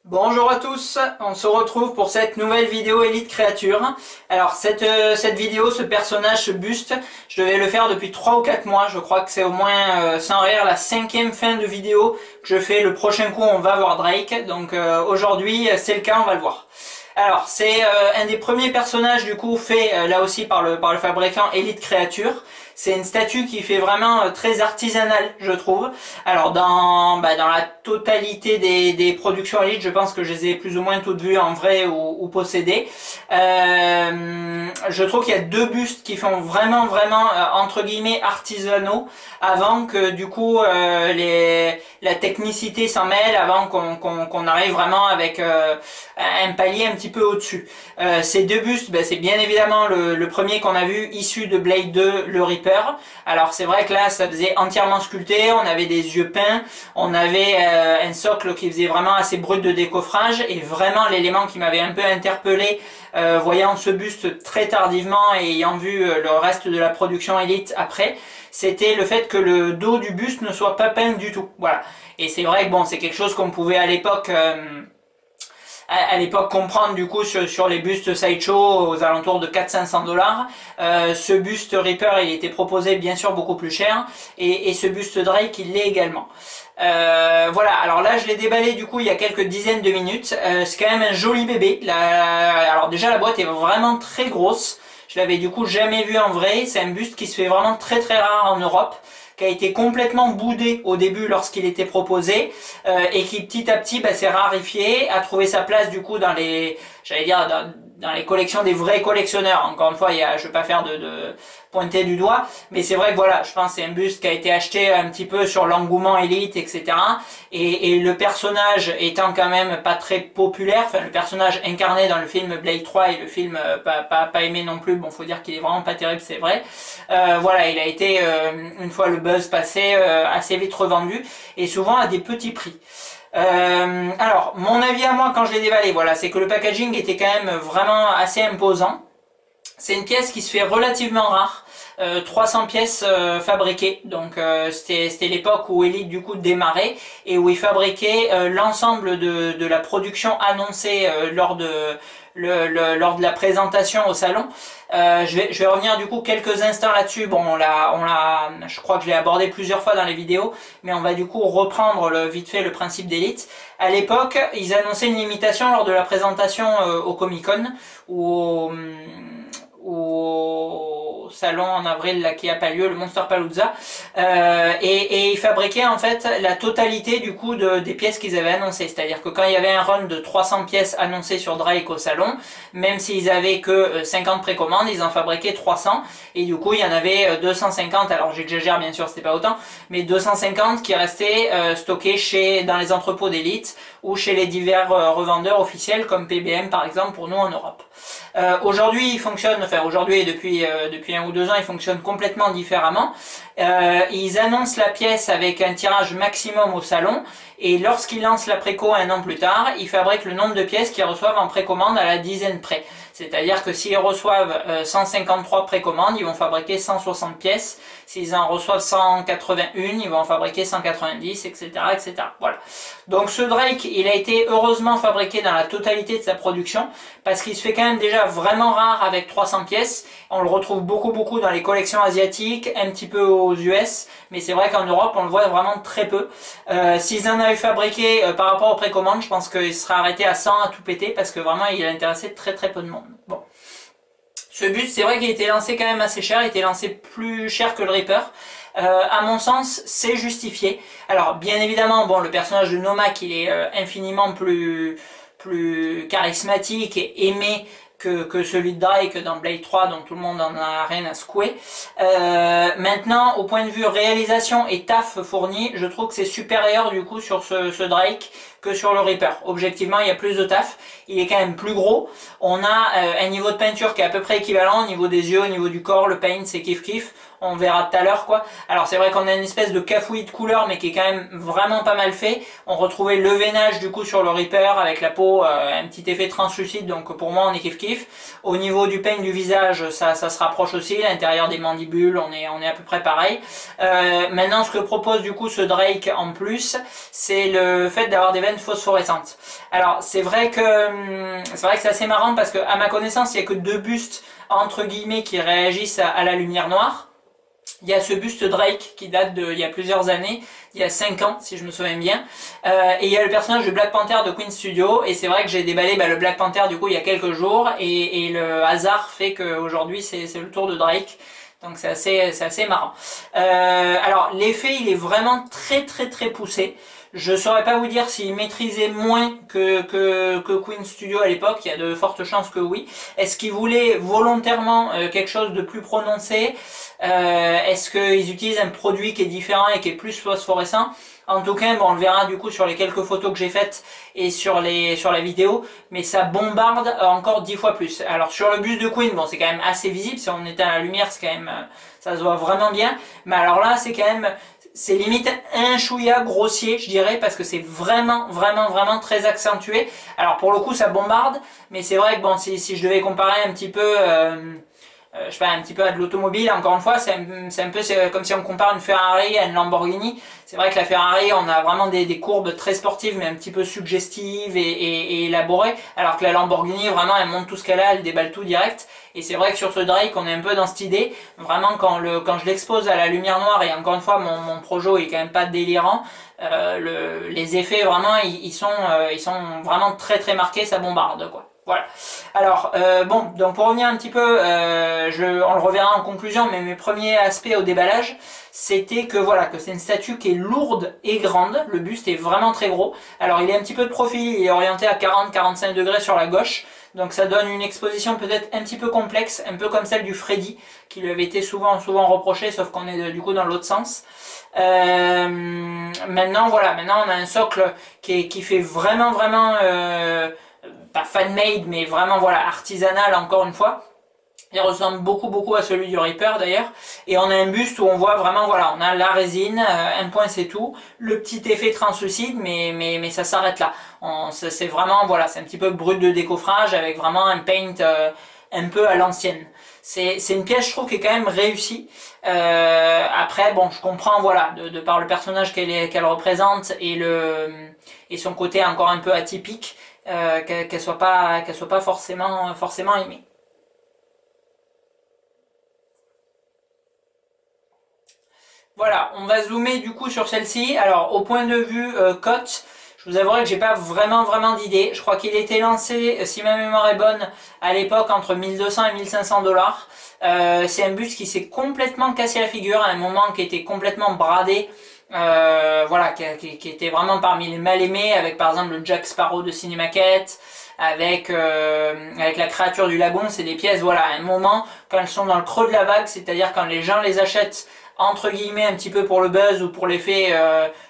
Bonjour à tous, on se retrouve pour cette nouvelle vidéo Elite Créature. Alors cette vidéo, ce personnage, ce buste, je devais le faire depuis 3 ou 4 mois. Je crois que c'est au moins, sans rire, la 5e fin de vidéo que je fais. Le prochain coup on va voir Drake, donc aujourd'hui c'est le cas, on va le voir. Alors c'est un des premiers personnages du coup fait là aussi par le fabricant Elite Créature. C'est une statue qui fait vraiment très artisanale, je trouve. Alors dans la totalité des productions Elite, je pense que je les ai plus ou moins toutes vues en vrai ou possédées. Je trouve qu'il y a deux bustes qui font vraiment entre guillemets artisanaux, avant que du coup la technicité s'en mêle, avant qu'on arrive vraiment avec un palier un petit peu au-dessus. Ces deux bustes, c'est bien évidemment le premier qu'on a vu, issu de Blade 2, le Reaper. Alors c'est vrai que là ça faisait entièrement sculpté, on avait des yeux peints, on avait un socle qui faisait vraiment assez brut de décoffrage, et vraiment l'élément qui m'avait un peu interpellé voyant ce buste très tardivement et ayant vu le reste de la production Elite après, c'était le fait que le dos du buste ne soit pas peint du tout. Voilà. Et c'est vrai que bon, c'est quelque chose qu'on pouvait à l'époque comprendre du coup sur les bustes Sideshow aux alentours de 400-500 $. Ce buste Reaper il était proposé bien sûr beaucoup plus cher, et ce buste Drake il l'est également. Voilà, alors là je l'ai déballé du coup il y a quelques dizaines de minutes. C'est quand même un joli bébé. Alors déjà la boîte est vraiment très grosse, je l'avais du coup jamais vu en vrai. C'est un buste qui se fait vraiment très rare en Europe, qui a été complètement boudé au début lorsqu'il était proposé, et qui petit à petit s'est rarifié, a trouvé sa place du coup dans les, j'allais dire dans les collections des vrais collectionneurs. Encore une fois, je vais pas faire de pointer du doigt, mais c'est vrai que voilà, je pense que c'est un buste qui a été acheté un petit peu sur l'engouement Elite, etc. Et le personnage étant quand même pas très populaire, enfin le personnage incarné dans le film Blade 3 et le film pas aimé non plus, bon faut dire qu'il est vraiment pas terrible, c'est vrai. Voilà, il a été, une fois le buzz passé, assez vite revendu, et souvent à des petits prix. Alors, mon avis à moi quand je l'ai déballé, voilà, c'est que le packaging était quand même vraiment assez imposant. C'est une pièce qui se fait relativement rare. 300 pièces fabriquées, donc c'était l'époque où Elite du coup démarrait et où ils fabriquaient l'ensemble de la production annoncée lors de la présentation au salon. Je vais revenir du coup quelques instants là-dessus. Bon, je crois que je l'ai abordé plusieurs fois dans les vidéos, mais on va du coup reprendre vite fait le principe d'Elite. À l'époque, ils annonçaient une limitation lors de la présentation au Comic-Con ou au salon en avril là, qui a pas lieu, le Monsterpalooza, et ils fabriquaient en fait la totalité du coup des pièces qu'ils avaient annoncées. C'est-à-dire que quand il y avait un run de 300 pièces annoncées sur Drake au salon, même s'ils avaient que 50 précommandes, ils en fabriquaient 300, et du coup il y en avait 250, alors j'exagère bien sûr, c'était pas autant, mais 250 qui restaient stockés dans les entrepôts d'Elite ou chez les divers revendeurs officiels comme PBM par exemple pour nous en Europe. Aujourd'hui il fonctionne, enfin aujourd'hui et depuis 1 ou 2 ans il fonctionne complètement différemment. Ils annoncent la pièce avec un tirage maximum au salon, et lorsqu'ils lancent la préco 1 an plus tard, ils fabriquent le nombre de pièces qu'ils reçoivent en précommande à la dizaine près. C'est-à-dire que s'ils reçoivent 153 précommandes, ils vont fabriquer 160 pièces. S'ils en reçoivent 181, ils vont en fabriquer 190, etc., etc. Voilà. Donc ce Drake, il a été heureusement fabriqué dans la totalité de sa production, parce qu'il se fait quand même déjà vraiment rare avec 300 pièces. On le retrouve beaucoup dans les collections asiatiques, un petit peu aux US, mais c'est vrai qu'en Europe, on le voit vraiment très peu. S'ils en avaient fabriqué par rapport aux précommandes, je pense qu'il serait arrêté à 100 à tout péter, parce que vraiment, il a intéressé très peu de monde. Bon. Ce buste, c'est vrai qu'il a été lancé quand même assez cher, il a été lancé plus cher que le Reaper. À mon sens, c'est justifié. Alors, bien évidemment, bon, le personnage de Nomak, il est infiniment plus charismatique et aimé que celui de Drake dans Blade 3, dont tout le monde en a rien à secouer. Maintenant, au point de vue réalisation et taf fourni, je trouve que c'est supérieur du coup sur ce Drake que sur le Reaper. Objectivement, il y a plus de taf, il est quand même plus gros. On a un niveau de peinture qui est à peu près équivalent au niveau des yeux, au niveau du corps, le paint c'est kiff. On verra tout à l'heure quoi. Alors c'est vrai qu'on a une espèce de cafouillis de couleur, mais qui est quand même vraiment pas mal fait. On retrouvait le veinage du coup sur le Reaper avec la peau, un petit effet translucide, donc pour moi on est kiff. Au niveau du paint du visage, ça se rapproche aussi. L'intérieur des mandibules, on est à peu près pareil. Maintenant ce que propose du coup ce Drake en plus, c'est le fait d'avoir des laine phosphorescente. Alors c'est vrai que c'est assez marrant parce que à ma connaissance il n'y a que 2 bustes entre guillemets qui réagissent à la lumière noire. Il y a ce buste Drake qui date il y a plusieurs années, il y a 5 ans si je me souviens bien, et il y a le personnage de Black Panther de Queen Studio, et c'est vrai que j'ai déballé le Black Panther du coup il y a quelques jours, et le hasard fait qu'aujourd'hui c'est le tour de Drake, donc c'est assez marrant. Alors l'effet il est vraiment très poussé. Je saurais pas vous dire s'il maîtrisait moins que Queen Studio à l'époque, il y a de fortes chances que oui. Est-ce qu'ils voulaient volontairement quelque chose de plus prononcé? Est-ce qu'ils utilisent un produit qui est différent et qui est plus phosphorescent? En tout cas, bon, on le verra du coup sur les quelques photos que j'ai faites et sur la vidéo, mais ça bombarde encore 10 fois plus. Alors sur le buste de Queen, bon c'est quand même assez visible, si on éteint la lumière, c'est quand même, ça se voit vraiment bien, mais alors là c'est quand même, c'est limite un chouïa grossier, je dirais, parce que c'est vraiment très accentué. Alors pour le coup ça bombarde, mais c'est vrai que bon, si je devais comparer un petit peu, je sais pas, un petit peu à de l'automobile, encore une fois, c'est un peu comme si on compare une Ferrari à une Lamborghini. C'est vrai que la Ferrari, on a vraiment des courbes très sportives, mais un petit peu suggestives et élaborées, alors que la Lamborghini, vraiment, elle monte tout ce qu'elle a, elle déballe tout direct. Et c'est vrai que sur ce Drake, on est un peu dans cette idée. Vraiment, quand je l'expose à la lumière noire, et encore une fois, mon Projo est quand même pas délirant, les effets, vraiment, ils sont vraiment très marqués, ça bombarde, quoi. Voilà. Alors, bon, donc pour revenir un petit peu, on le reverra en conclusion, mais mes premiers aspects au déballage, c'était que voilà, que c'est une statue qui est lourde et grande, le buste est vraiment très gros. Alors il est un petit peu de profil, il est orienté à 40-45 degrés sur la gauche, donc ça donne une exposition peut-être un petit peu complexe, un peu comme celle du Freddy, qui lui avait été souvent reproché, sauf qu'on est du coup dans l'autre sens. Maintenant voilà, maintenant on a un socle qui fait vraiment pas fan-made, mais vraiment voilà, artisanal encore une fois. Il ressemble beaucoup à celui du Reaper d'ailleurs. Et on a un buste où on voit vraiment, voilà, on a la résine, un point c'est tout, le petit effet translucide, mais ça s'arrête là. C'est vraiment, voilà, c'est un petit peu brut de décoffrage avec vraiment un paint un peu à l'ancienne. C'est une pièce, je trouve, qui est quand même réussie. Après, bon, je comprends, voilà, de par le personnage qu'elle représente et son côté encore un peu atypique, qu'elle soit pas forcément aimée. Voilà, on va zoomer du coup sur celle-ci. Alors au point de vue cote, je vous avouerai que j'ai pas vraiment d'idée. Je crois qu'il était lancé, si ma mémoire est bonne, à l'époque entre 1200 et 1500 dollars. C'est un buste qui s'est complètement cassé la figure à un moment, qui était complètement bradé. Voilà, qui était vraiment parmi les mal aimés, avec par exemple le Jack Sparrow de Cinemaquette, avec la créature du lagon. C'est des pièces, voilà, à un moment, quand elles sont dans le creux de la vague, c'est-à-dire quand les gens les achètent entre guillemets un petit peu pour le buzz ou pour l'effet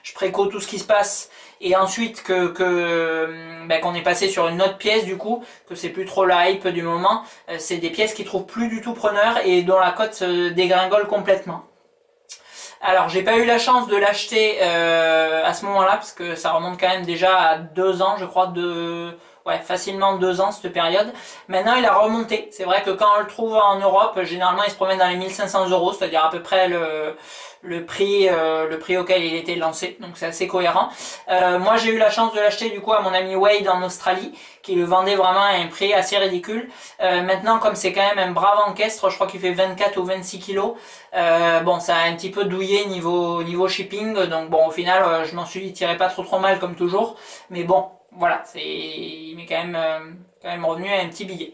je préco tout ce qui se passe, et ensuite qu'on est passé sur une autre pièce, du coup que c'est plus trop la hype du moment, c'est des pièces qui trouvent plus du tout preneur et dont la cote se dégringole complètement. Alors j'ai pas eu la chance de l'acheter à ce moment là, parce que ça remonte quand même déjà à 2 ans je crois, ouais, facilement 2 ans cette période. Maintenant il a remonté. C'est vrai que quand on le trouve en Europe, généralement il se promène dans les 1500 €, c'est-à-dire à peu près le prix auquel il était lancé. Donc c'est assez cohérent. Moi j'ai eu la chance de l'acheter du coup à mon ami Wade en Australie, qui le vendait vraiment à un prix assez ridicule. Maintenant comme c'est quand même un brave encastre, je crois qu'il fait 24 ou 26 kilos. Bon, ça a un petit peu douillé niveau shipping. Donc bon, au final je m'en suis tiré pas trop mal comme toujours. Mais bon, voilà, il m'est quand même revenu à un petit billet.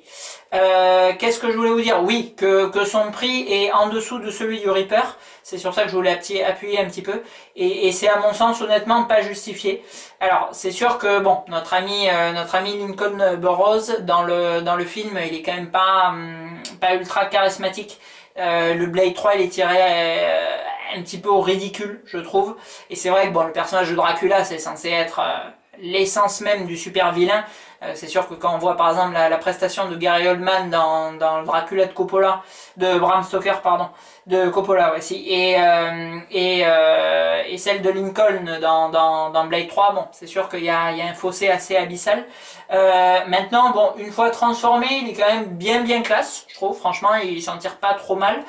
Qu'est-ce que je voulais vous dire? Oui, que son prix est en dessous de celui du Reaper. C'est sur ça que je voulais appuyer un petit peu. Et c'est à mon sens honnêtement pas justifié. Alors c'est sûr que bon, notre ami Lincoln Burrows dans le film, il est quand même pas ultra charismatique. Le Blade 3 il est tiré un petit peu au ridicule, je trouve. Et c'est vrai que bon, le personnage de Dracula c'est censé être l'essence même du super vilain. C'est sûr que quand on voit par exemple la prestation de Gary Oldman dans le Dracula de Coppola, de Bram Stoker, pardon, de Coppola, ouais, si, et celle de Lincoln dans Blade 3, bon, c'est sûr qu'il y a un fossé assez abyssal. Maintenant, bon, une fois transformé, il est quand même bien classe, je trouve, franchement, il s'en tire pas trop mal.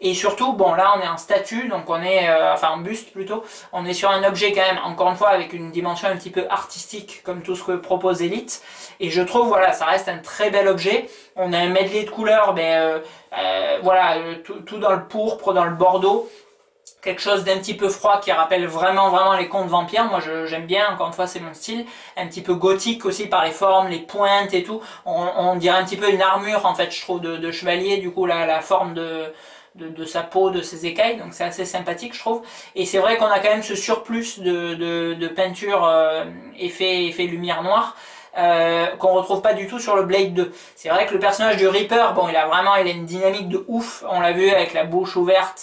Et surtout, bon, là, on est en statue, donc on est, enfin, en buste plutôt, on est sur un objet quand même, encore une fois, avec une dimension un petit peu artistique, comme tout ce que propose Elite. Et je trouve, voilà, ça reste un très bel objet. On a un medley de couleurs, voilà, tout dans le pourpre, dans le bordeaux. Quelque chose d'un petit peu froid qui rappelle vraiment les contes vampires. Moi j'aime bien, encore une fois c'est mon style. Un petit peu gothique aussi par les formes, les pointes et tout. On dirait un petit peu une armure en fait, je trouve, de chevalier, du coup la forme de sa peau, de ses écailles, donc c'est assez sympathique je trouve. Et c'est vrai qu'on a quand même ce surplus de peinture effet lumière noire. Qu'on retrouve pas du tout sur le Blade 2. C'est vrai que le personnage du Reaper, bon, il a une dynamique de ouf. On l'a vu avec la bouche ouverte.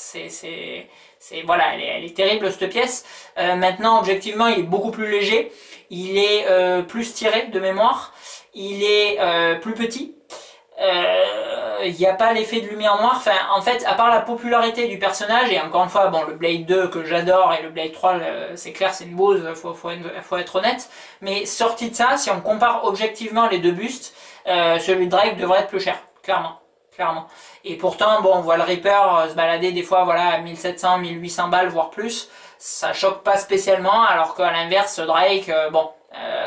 Voilà, elle est terrible cette pièce. Maintenant, objectivement, il est beaucoup plus léger. Il est plus tiré de mémoire. Il est plus petit. Il n'y a pas l'effet de lumière noire. Enfin, en fait, à part la popularité du personnage, et encore une fois, bon, le Blade 2 que j'adore et le Blade 3, c'est clair, c'est une bouse, faut être honnête. Mais sorti de ça, si on compare objectivement les deux bustes, celui de Drake devrait être plus cher, clairement. Et pourtant, bon, on voit le Reaper se balader des fois, voilà, à 1700, 1800 balles, voire plus. Ça choque pas spécialement, alors qu'à l'inverse, Drake,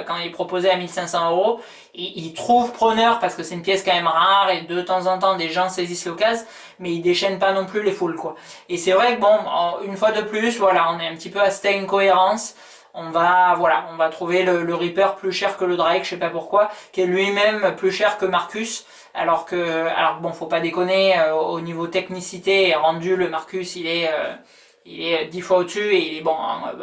quand il est proposé à 1500 €, il trouve preneur parce que c'est une pièce quand même rare et de temps en temps des gens saisissent l'occasion, mais il déchaîne pas non plus les foules, quoi. Et c'est vrai que bon, une fois de plus, voilà, on est un petit peu à cette incohérence. On va trouver le Reaper plus cher que le Drake, je sais pas pourquoi, qui est lui-même plus cher que Marcus, alors bon, faut pas déconner, au niveau technicité et rendu, le Marcus, il est 10 fois au-dessus et il est bon,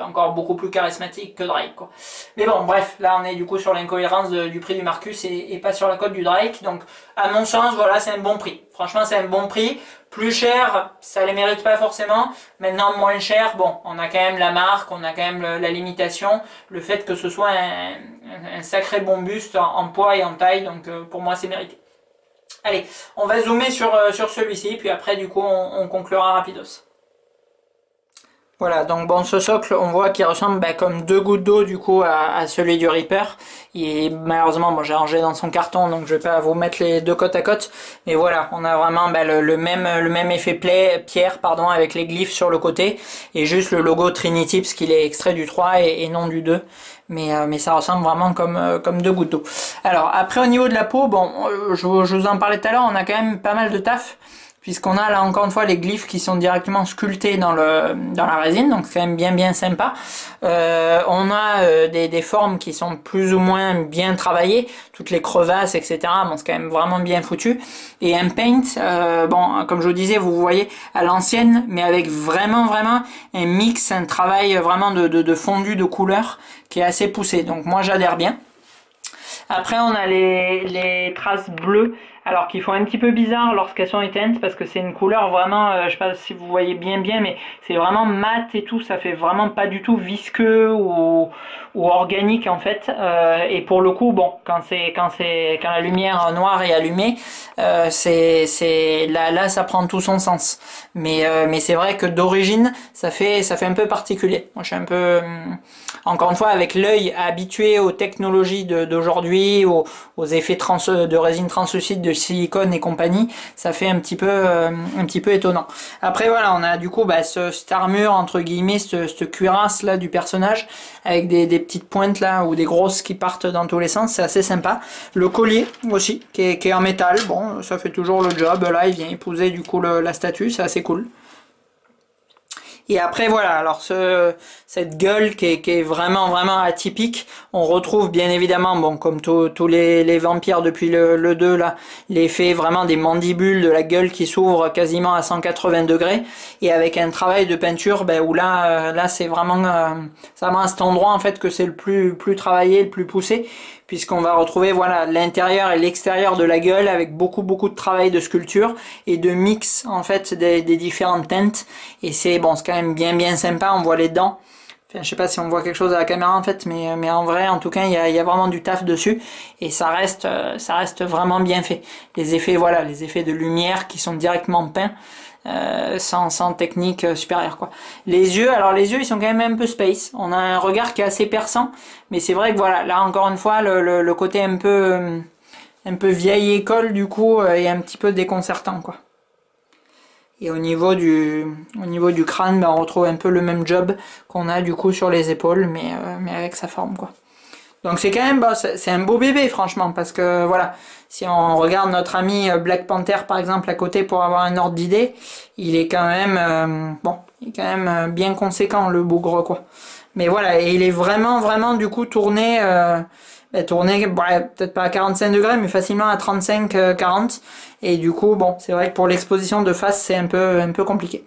encore beaucoup plus charismatique que Drake, quoi. Mais bon, bref, là on est du coup sur l'incohérence du prix du Marcus et pas sur la cote du Drake. Donc à mon sens, voilà, c'est un bon prix. Franchement, c'est un bon prix. Plus cher, ça les mérite pas forcément. Maintenant, moins cher, bon, on a quand même la marque, on a quand même la limitation, le fait que ce soit un sacré bon buste en poids et en taille, donc pour moi c'est mérité. Allez, on va zoomer sur celui-ci, puis après du coup on conclura rapidos. Voilà, donc bon, ce socle, on voit qu'il ressemble comme deux gouttes d'eau du coup à celui du Reaper. Malheureusement, bon, j'ai rangé dans son carton, donc je vais pas vous mettre les deux côte à côte. Mais voilà, on a vraiment le même effet pierre, pardon, avec les glyphes sur le côté et juste le logo Trinity parce qu'il est extrait du 3 et non du 2. Mais ça ressemble vraiment comme deux gouttes d'eau. Alors après au niveau de la peau, bon, je vous en parlais tout à l'heure, on a quand même pas mal de taf. Puisqu'on a là encore une fois les glyphes qui sont directement sculptés dans la résine, donc c'est quand même bien sympa. On a des formes qui sont plus ou moins bien travaillées, toutes les crevasses, etc. Bon, c'est quand même vraiment bien foutu. Et un paint, bon, comme je vous disais, vous voyez à l'ancienne, mais avec vraiment un mix, un travail vraiment de fondu de couleurs qui est assez poussé. Donc moi j'adhère bien. Après on a les traces bleues. Alors qui font un petit peu bizarre lorsqu'elles sont éteintes parce que c'est une couleur vraiment, je sais pas si vous voyez bien mais c'est vraiment mat et tout, ça fait vraiment pas du tout visqueux ou organique en fait. Et pour le coup, bon, quand la lumière noire est allumée, là ça prend tout son sens. Mais c'est vrai que d'origine ça fait un peu particulier. Moi je suis un peu encore une fois avec l'œil habitué aux technologies d'aujourd'hui, aux effets de résine translucide, de silicone et compagnie, ça fait un petit peu étonnant. Après voilà, on a du coup cette armure entre guillemets, cette cuirasse là du personnage avec des petites pointes là ou des grosses qui partent dans tous les sens, c'est assez sympa. Le collier aussi qui est en métal, bon ça fait toujours le job. Là il vient épouser du coup la statue, c'est assez cool. Et après voilà, alors cette gueule qui est vraiment atypique, on retrouve bien évidemment, bon comme tous les vampires depuis le 2 là, l'effet vraiment des mandibules de la gueule qui s'ouvre quasiment à 180 degrés et avec un travail de peinture où là c'est vraiment à cet endroit en fait que c'est le plus travaillé, le plus poussé, puisqu'on va retrouver voilà l'intérieur et l'extérieur de la gueule avec beaucoup de travail de sculpture et de mix en fait des différentes teintes, et c'est bon, c'est quand même bien sympa. On voit les dents Enfin, je sais pas si on voit quelque chose à la caméra en fait, mais en vrai, en tout cas, il y a vraiment du taf dessus et ça reste vraiment bien fait. Les effets, voilà, les effets de lumière qui sont directement peints, sans technique supérieure quoi. Les yeux, alors les yeux, ils sont quand même un peu space. On a un regard qui est assez perçant, mais c'est vrai que voilà, là encore une fois, le côté un peu vieille école du coup est un petit peu déconcertant quoi. Et au niveau du crâne, ben, on retrouve un peu le même job qu'on a du coup sur les épaules, mais avec sa forme quoi. Donc c'est quand même, bah, c'est un beau bébé franchement, parce que voilà, si on regarde notre ami Black Panther par exemple à côté pour avoir un ordre d'idée, il est quand même, il est quand même bien conséquent le bougre quoi. Mais voilà, et il est vraiment du coup tourné, peut-être pas à 45 degrés, mais facilement à 35-40. Et du coup, bon, c'est vrai que pour l'exposition de face, c'est un peu compliqué.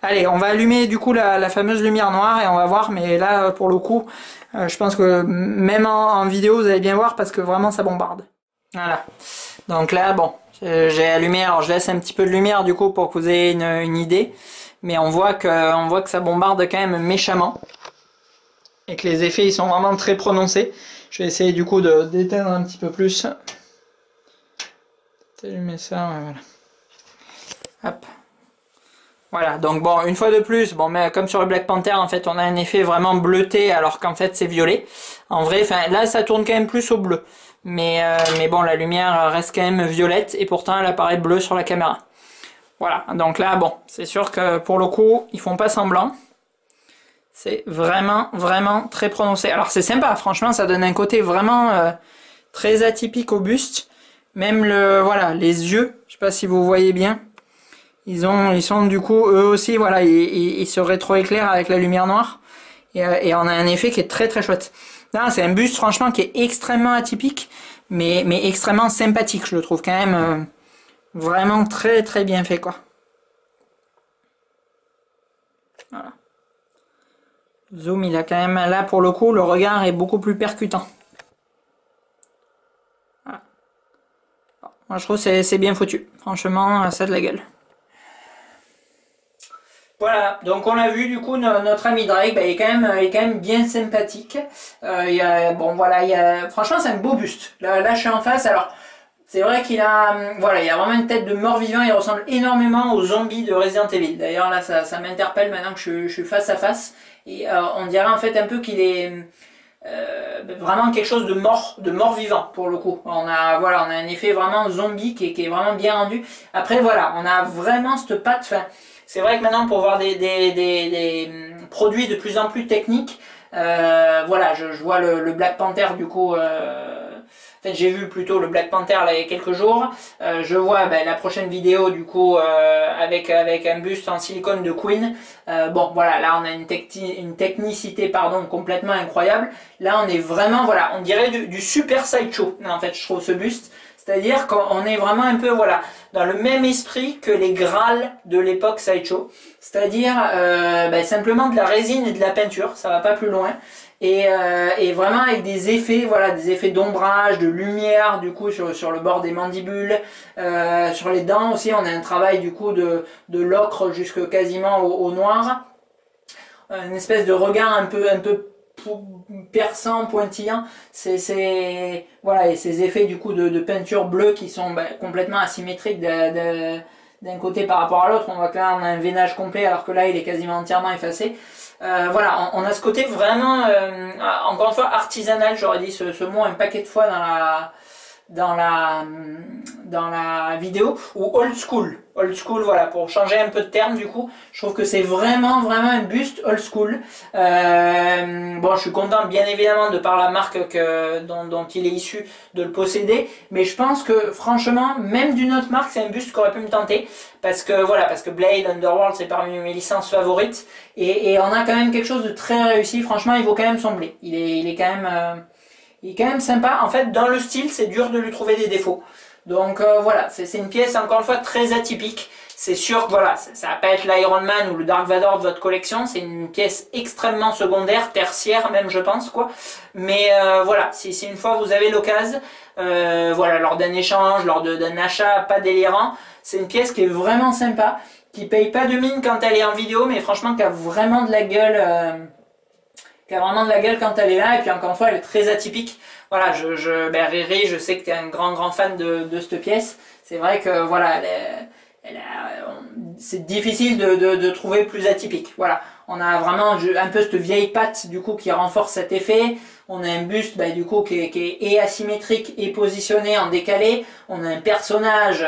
Allez, on va allumer du coup la fameuse lumière noire et on va voir, mais là, pour le coup, je pense que même en vidéo, vous allez bien voir parce que vraiment, ça bombarde. Voilà. Donc là, bon, j'ai allumé, alors je laisse un petit peu de lumière du coup pour que vous ayez une idée. Mais on voit que ça bombarde quand même méchamment. Et que les effets, ils sont vraiment très prononcés. Je vais essayer du coup d'éteindre un petit peu plus. Allumer ça, ouais, voilà. Hop. Voilà, donc bon, une fois de plus, bon, mais comme sur le Black Panther, en fait, on a un effet vraiment bleuté, alors qu'en fait, c'est violet. En vrai, enfin, là, ça tourne quand même plus au bleu. Mais bon, la lumière reste quand même violette, et pourtant, elle apparaît bleue sur la caméra. Voilà, donc là, bon, c'est sûr que pour le coup, ils font pas semblant. C'est vraiment très prononcé. Alors c'est sympa, franchement, ça donne un côté vraiment très atypique au buste. Même voilà, les yeux, je sais pas si vous voyez bien, ils sont du coup eux aussi, voilà, ils se rétroéclairent avec la lumière noire et on a un effet qui est très chouette. Là, c'est un buste franchement qui est extrêmement atypique, mais extrêmement sympathique, je le trouve quand même vraiment très bien fait quoi. Voilà. Zoom, il a quand même, là pour le coup, le regard est beaucoup plus percutant. Voilà. Bon, moi je trouve que c'est bien foutu. Franchement, ça a de la gueule. Voilà, donc on l'a vu, du coup, notre ami Drake, bah, il est quand même bien sympathique. Bon voilà, franchement c'est un beau buste. Là je suis en face, alors c'est vrai qu'il a, voilà, il a vraiment une tête de mort-vivant, il ressemble énormément aux zombies de Resident Evil. D'ailleurs là ça m'interpelle maintenant que je suis face à face. Et on dirait en fait un peu qu'il est vraiment quelque chose de mort-vivant pour le coup. On a un effet vraiment zombie qui est vraiment bien rendu. Après voilà, on a vraiment cette patte. Enfin, c'est vrai que maintenant pour voir des produits de plus en plus techniques, voilà, je vois le Black Panther du coup. En fait, j'ai vu plutôt le Black Panther là, il y a quelques jours. Je vois la prochaine vidéo du coup avec un buste en silicone de Queen. Bon voilà, là on a une technicité pardon complètement incroyable. Là on est vraiment, voilà, on dirait du super sideshow en fait, je trouve ce buste. C'est-à-dire qu'on est vraiment un peu voilà dans le même esprit que les Graal de l'époque sideshow. C'est-à-dire simplement de la résine et de la peinture, ça va pas plus loin. Et vraiment avec des effets, voilà, des effets d'ombrage, de lumière du coup sur le bord des mandibules, sur les dents aussi, on a un travail du coup de l'ocre jusque quasiment au noir, une espèce de regard un peu perçant, pointillant, voilà, et ces effets du coup de peinture bleue qui sont complètement asymétriques d'un côté par rapport à l'autre. On voit que là on a un veinage complet alors que là il est quasiment entièrement effacé. Voilà, on a ce côté vraiment, encore une fois, artisanal, j'aurais dit ce mot un paquet de fois dans la vidéo, ou old school. Old school, voilà, pour changer un peu de terme du coup, je trouve que c'est vraiment un buste old school. Bon, je suis content bien évidemment de par la marque dont il est issu de le posséder, mais je pense que franchement, même d'une autre marque, c'est un buste qui aurait pu me tenter, parce que Blade, Underworld, c'est parmi mes licences favorites, et on a quand même quelque chose de très réussi. Franchement, il vaut quand même son blé. Il est quand même sympa. En fait, dans le style, c'est dur de lui trouver des défauts. Donc voilà, c'est une pièce encore une fois très atypique. C'est sûr que voilà, ça va pas être l'Iron Man ou le Dark Vador de votre collection. C'est une pièce extrêmement secondaire, tertiaire même, je pense quoi. Mais voilà, si une fois vous avez l'occasion, voilà, lors d'un échange, lors d'un achat pas délirant, c'est une pièce qui est vraiment sympa, qui paye pas de mine quand elle est en vidéo, mais franchement qui a vraiment de la gueule. qui a vraiment de la gueule quand elle est là, et puis encore une fois, elle est très atypique. Voilà, Riri, je sais que tu es un grand fan de cette pièce. C'est vrai que voilà, c'est difficile de trouver plus atypique. Voilà, on a vraiment un peu cette vieille patte du coup qui renforce cet effet. On a un buste du coup qui est asymétrique et positionné en décalé. On a un personnage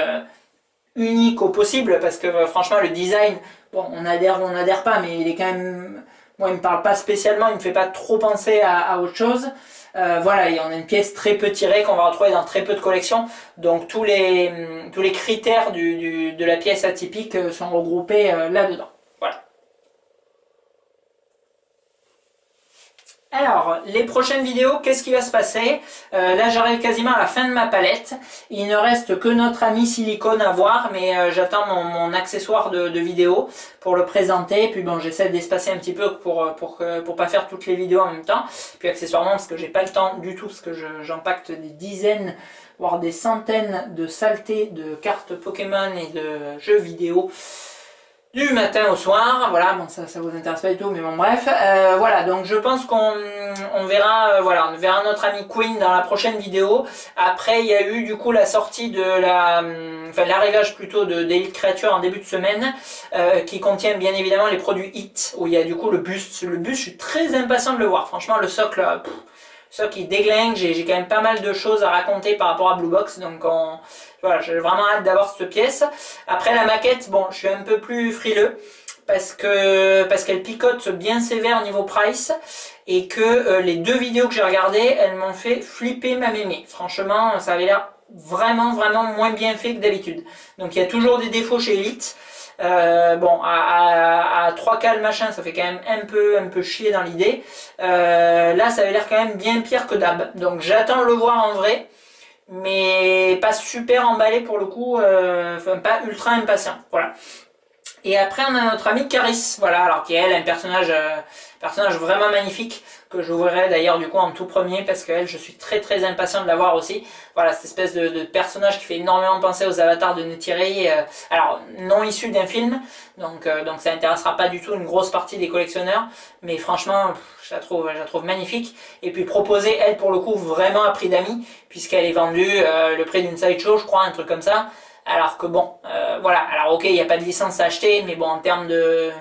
unique au possible parce que franchement le design, bon, on adhère pas, mais il est quand même, moi il me parle pas spécialement, il me fait pas trop penser à autre chose. Voilà, et on a une pièce très peu tirée qu'on va retrouver dans très peu de collections, donc tous les critères de la pièce atypique sont regroupés là-dedans. Voilà. Alors, les prochaines vidéos, qu'est-ce qui va se passer? Là, j'arrive quasiment à la fin de ma palette. Il ne reste que notre ami silicone à voir, mais j'attends mon accessoire de vidéo pour le présenter. Puis bon, j'essaie d'espacer un petit peu pour pas faire toutes les vidéos en même temps. Puis accessoirement, parce que j'ai pas le temps du tout, parce que j'empacte des dizaines, voire des centaines de saletés de cartes Pokémon et de jeux vidéo du matin au soir. Voilà, bon, ça vous intéresse pas du tout, mais bon, bref. Voilà, donc je pense qu'on verra, voilà, on verra notre ami Queen dans la prochaine vidéo. Après, il y a eu du coup la sortie de l'arrivage plutôt d'Elite Creature en début de semaine, qui contient bien évidemment les produits Hit, où il y a du coup le buste. Le buste, je suis très impatient de le voir. Franchement, le socle, il déglingue. J'ai quand même pas mal de choses à raconter par rapport à Blue Box, donc voilà, j'ai vraiment hâte d'avoir cette pièce. Après la maquette, bon, je suis un peu plus frileux parce qu'elle picote bien sévère niveau price et que les deux vidéos que j'ai regardées, elles m'ont fait flipper ma mémé. Franchement, ça avait l'air vraiment moins bien fait que d'habitude. Donc il y a toujours des défauts chez Elite. Bon, à 3K le machin, ça fait quand même un peu chier dans l'idée. Là, ça avait l'air quand même bien pire que d'hab. Donc j'attends de le voir en vrai, mais pas super emballé pour le coup, enfin pas ultra impatient. Voilà. Et après on a notre amie Caris, voilà, alors qui est elle un personnage vraiment magnifique, que j'ouvrirai d'ailleurs du coup en tout premier, parce qu'elle, je suis très impatient de la voir aussi. Voilà, cette espèce de personnage qui fait énormément penser aux avatars de Neytiri, alors non issu d'un film, donc ça intéressera pas du tout une grosse partie des collectionneurs, mais franchement je la trouve magnifique. Et puis proposée elle pour le coup vraiment à prix d'amis, puisqu'elle est vendue le prix d'une sideshow, je crois, un truc comme ça. Alors que bon, voilà, alors ok, il n'y a pas de licence à acheter, mais bon, en termes de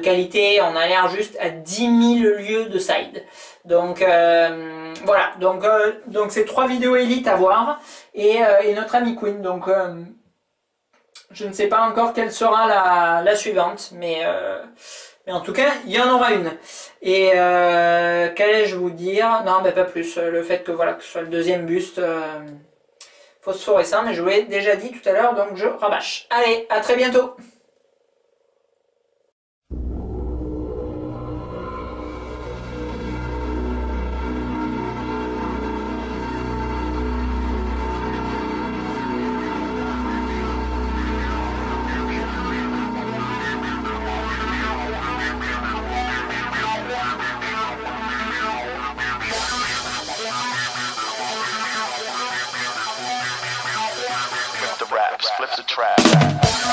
qualité, on a l'air juste à 10 000 lieues de side. Donc voilà, donc c'est 3 vidéos Elite à voir, et notre ami Queen, donc je ne sais pas encore quelle sera la suivante, mais en tout cas, il y en aura une. Et qu'allais-je vous dire? Non, mais pas plus, le fait que voilà, que ce soit le deuxième buste phosphorescent, mais je vous l'ai déjà dit tout à l'heure, donc je rabâche. Allez, à très bientôt. Flip the trap.